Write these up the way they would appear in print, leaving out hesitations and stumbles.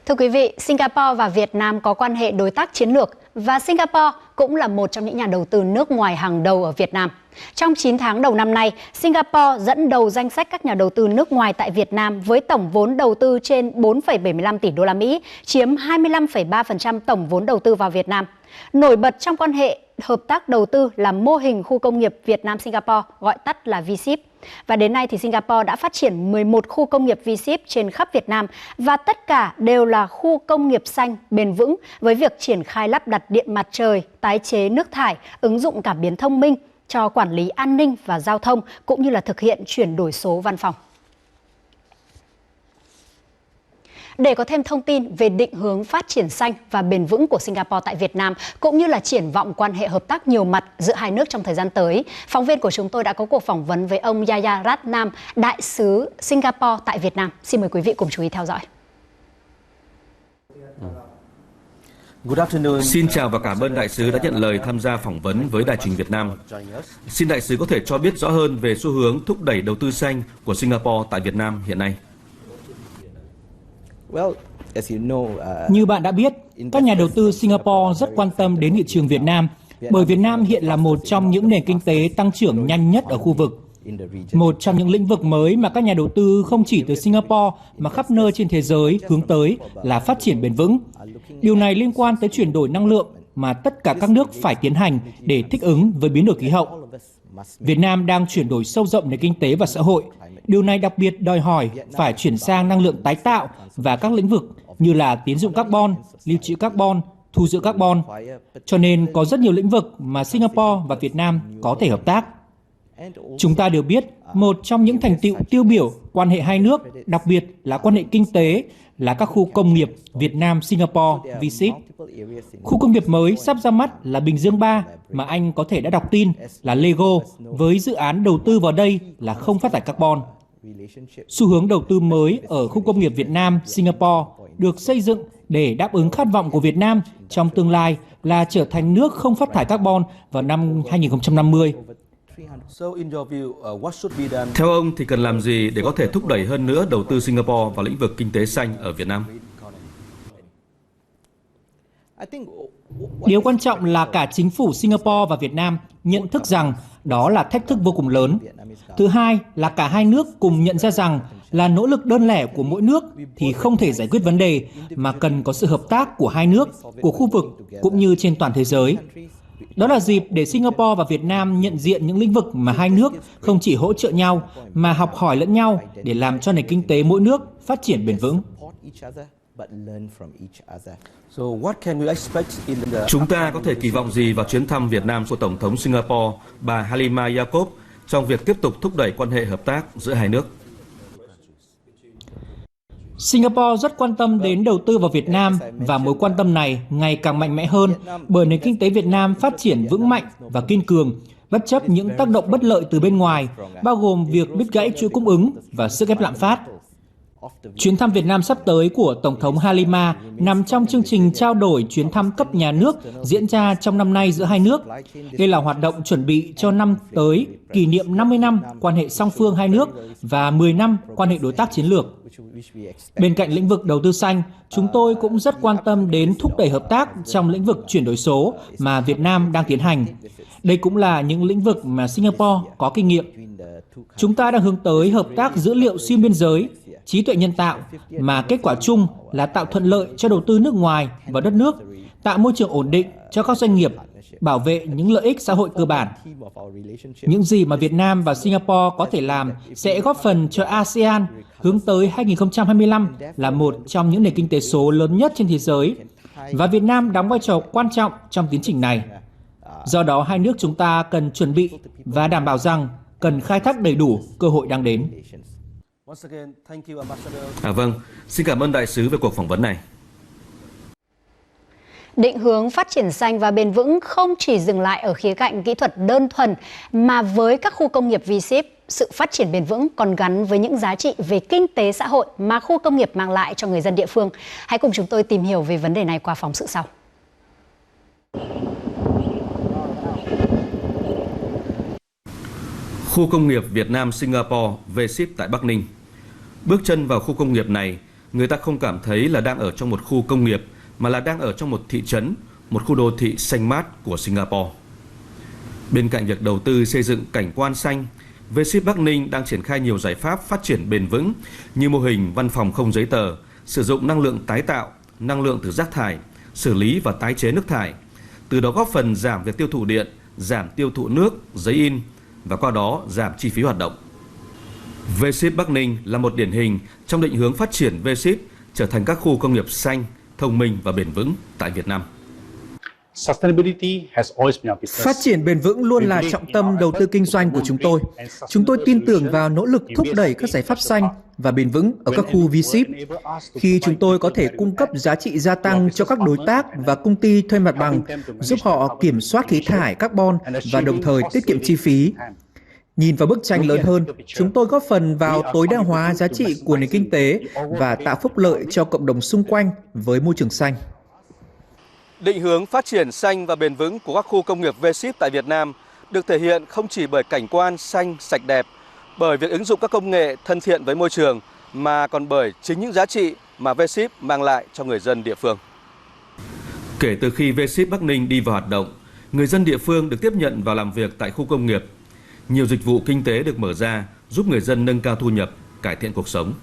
Thưa quý vị, Singapore và Việt Nam có quan hệ đối tác chiến lược và Singapore cũng là một trong những nhà đầu tư nước ngoài hàng đầu ở Việt Nam. Trong 9 tháng đầu năm nay, Singapore dẫn đầu danh sách các nhà đầu tư nước ngoài tại Việt Nam với tổng vốn đầu tư trên 4,75 tỷ đô la Mỹ, chiếm 25,3% tổng vốn đầu tư vào Việt Nam. Nổi bật trong quan hệ hợp tác đầu tư là mô hình khu công nghiệp Việt Nam-Singapore, gọi tắt là V-ship. Và đến nay thì Singapore đã phát triển 11 khu công nghiệp V-ship trên khắp Việt Nam và tất cả đều là khu công nghiệp xanh, bền vững với việc triển khai lắp đặt điện mặt trời, tái chế nước thải, ứng dụng cảm biến thông minh cho quản lý an ninh và giao thông cũng như là thực hiện chuyển đổi số văn phòng. Để có thêm thông tin về định hướng phát triển xanh và bền vững của Singapore tại Việt Nam, cũng như là triển vọng quan hệ hợp tác nhiều mặt giữa hai nước trong thời gian tới, phóng viên của chúng tôi đã có cuộc phỏng vấn với ông Yaya Ratnam, đại sứ Singapore tại Việt Nam. Xin mời quý vị cùng chú ý theo dõi. Xin chào và cảm ơn đại sứ đã nhận lời tham gia phỏng vấn với Đài truyền hình Việt Nam. Xin đại sứ có thể cho biết rõ hơn về xu hướng thúc đẩy đầu tư xanh của Singapore tại Việt Nam hiện nay. Như bạn đã biết, các nhà đầu tư Singapore rất quan tâm đến thị trường Việt Nam, bởi Việt Nam hiện là một trong những nền kinh tế tăng trưởng nhanh nhất ở khu vực. Một trong những lĩnh vực mới mà các nhà đầu tư không chỉ từ Singapore mà khắp nơi trên thế giới hướng tới là phát triển bền vững. Điều này liên quan tới chuyển đổi năng lượng mà tất cả các nước phải tiến hành để thích ứng với biến đổi khí hậu. Việt Nam đang chuyển đổi sâu rộng nền kinh tế và xã hội. Điều này đặc biệt đòi hỏi phải chuyển sang năng lượng tái tạo và các lĩnh vực như là tín dụng carbon, lưu trữ carbon, thu giữ carbon. Cho nên có rất nhiều lĩnh vực mà Singapore và Việt Nam có thể hợp tác. Chúng ta đều biết, một trong những thành tựu tiêu biểu quan hệ hai nước, đặc biệt là quan hệ kinh tế, là các khu công nghiệp Việt Nam-Singapore V-ship. Khu công nghiệp mới sắp ra mắt là Bình Dương 3 mà anh có thể đã đọc tin là Lego với dự án đầu tư vào đây là không phát thải carbon. Xu hướng đầu tư mới ở khu công nghiệp Việt Nam-Singapore được xây dựng để đáp ứng khát vọng của Việt Nam trong tương lai là trở thành nước không phát thải carbon vào năm 2050. Theo ông thì cần làm gì để có thể thúc đẩy hơn nữa đầu tư Singapore vào lĩnh vực kinh tế xanh ở Việt Nam? Điều quan trọng là cả chính phủ Singapore và Việt Nam nhận thức rằng đó là thách thức vô cùng lớn. Thứ hai là cả hai nước cùng nhận ra rằng là nỗ lực đơn lẻ của mỗi nước thì không thể giải quyết vấn đề mà cần có sự hợp tác của hai nước, của khu vực cũng như trên toàn thế giới. Đó là dịp để Singapore và Việt Nam nhận diện những lĩnh vực mà hai nước không chỉ hỗ trợ nhau mà học hỏi lẫn nhau để làm cho nền kinh tế mỗi nước phát triển bền vững. Chúng ta có thể kỳ vọng gì vào chuyến thăm Việt Nam của Tổng thống Singapore bà Halima Yacob trong việc tiếp tục thúc đẩy quan hệ hợp tác giữa hai nước? Singapore rất quan tâm đến đầu tư vào Việt Nam và mối quan tâm này ngày càng mạnh mẽ hơn bởi nền kinh tế Việt Nam phát triển vững mạnh và kiên cường, bất chấp những tác động bất lợi từ bên ngoài, bao gồm việc đứt gãy chuỗi cung ứng và sức ép lạm phát. Chuyến thăm Việt Nam sắp tới của Tổng thống Halima nằm trong chương trình trao đổi chuyến thăm cấp nhà nước diễn ra trong năm nay giữa hai nước. Đây là hoạt động chuẩn bị cho năm tới kỷ niệm 50 năm quan hệ song phương hai nước và 10 năm quan hệ đối tác chiến lược. Bên cạnh lĩnh vực đầu tư xanh, chúng tôi cũng rất quan tâm đến thúc đẩy hợp tác trong lĩnh vực chuyển đổi số mà Việt Nam đang tiến hành. Đây cũng là những lĩnh vực mà Singapore có kinh nghiệm. Chúng ta đang hướng tới hợp tác dữ liệu xuyên biên giới, trí tuệ nhân tạo mà kết quả chung là tạo thuận lợi cho đầu tư nước ngoài vào đất nước, tạo môi trường ổn định cho các doanh nghiệp, bảo vệ những lợi ích xã hội cơ bản. Những gì mà Việt Nam và Singapore có thể làm sẽ góp phần cho ASEAN hướng tới 2025 là một trong những nền kinh tế số lớn nhất trên thế giới, và Việt Nam đóng vai trò quan trọng trong tiến trình này. Do đó, hai nước chúng ta cần chuẩn bị và đảm bảo rằng cần khai thác đầy đủ cơ hội đang đến. Vâng, xin cảm ơn đại sứ về cuộc phỏng vấn này. Định hướng phát triển xanh và bền vững không chỉ dừng lại ở khía cạnh kỹ thuật đơn thuần, mà với các khu công nghiệp V-ship, sự phát triển bền vững còn gắn với những giá trị về kinh tế xã hội mà khu công nghiệp mang lại cho người dân địa phương. Hãy cùng chúng tôi tìm hiểu về vấn đề này qua phóng sự sau. Khu công nghiệp Việt Nam Singapore V-ship tại Bắc Ninh. Bước chân vào khu công nghiệp này, người ta không cảm thấy là đang ở trong một khu công nghiệp, mà là đang ở trong một thị trấn, một khu đô thị xanh mát của Singapore. Bên cạnh việc đầu tư xây dựng cảnh quan xanh, V-Ship Bắc Ninh đang triển khai nhiều giải pháp phát triển bền vững như mô hình văn phòng không giấy tờ, sử dụng năng lượng tái tạo, năng lượng từ rác thải, xử lý và tái chế nước thải, từ đó góp phần giảm việc tiêu thụ điện, giảm tiêu thụ nước, giấy in và qua đó giảm chi phí hoạt động. V-Ship Bắc Ninh là một điển hình trong định hướng phát triển V-Ship trở thành các khu công nghiệp xanh, thông minh và bền vững tại Việt Nam. Phát triển bền vững luôn là trọng tâm đầu tư kinh doanh của chúng tôi. Chúng tôi tin tưởng vào nỗ lực thúc đẩy các giải pháp xanh và bền vững ở các khu V-Ship. Khi chúng tôi có thể cung cấp giá trị gia tăng cho các đối tác và công ty thuê mặt bằng, giúp họ kiểm soát khí thải carbon và đồng thời tiết kiệm chi phí. Nhìn vào bức tranh lớn hơn, chúng tôi góp phần vào tối đa hóa giá trị của nền kinh tế và tạo phúc lợi cho cộng đồng xung quanh với môi trường xanh. Định hướng phát triển xanh và bền vững của các khu công nghiệp V-Ship tại Việt Nam được thể hiện không chỉ bởi cảnh quan xanh, sạch đẹp, bởi việc ứng dụng các công nghệ thân thiện với môi trường, mà còn bởi chính những giá trị mà V-Ship mang lại cho người dân địa phương. Kể từ khi V-Ship Bắc Ninh đi vào hoạt động, người dân địa phương được tiếp nhận vào làm việc tại khu công nghiệp. Nhiều dịch vụ kinh tế được mở ra, giúp người dân nâng cao thu nhập, cải thiện cuộc sống.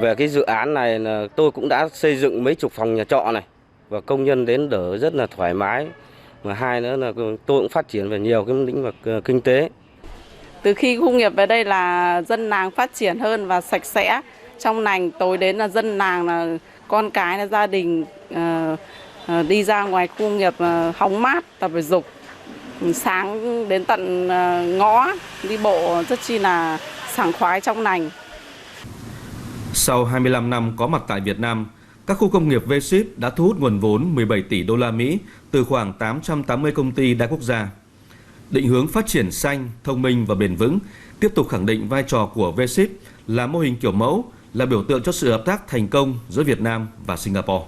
Về cái dự án này là tôi cũng đã xây dựng mấy chục phòng nhà trọ này, và công nhân đến ở rất là thoải mái. Và hai nữa là tôi cũng phát triển về nhiều cái lĩnh vực kinh tế. Từ khi khu công nghiệp về đây là dân làng phát triển hơn và sạch sẽ. Trong làng tối đến là dân làng, là con cái, là gia đình đi ra ngoài khu công nghiệp hóng mát, tập thể dục. Sáng đến tận ngõ đi bộ rất chi là sảng khoái trong lành. Sau 25 năm có mặt tại Việt Nam, các khu công nghiệp V-Ship đã thu hút nguồn vốn 17 tỷ đô la Mỹ từ khoảng 880 công ty đa quốc gia. Định hướng phát triển xanh, thông minh và bền vững tiếp tục khẳng định vai trò của V-Ship là mô hình kiểu mẫu, là biểu tượng cho sự hợp tác thành công giữa Việt Nam và Singapore.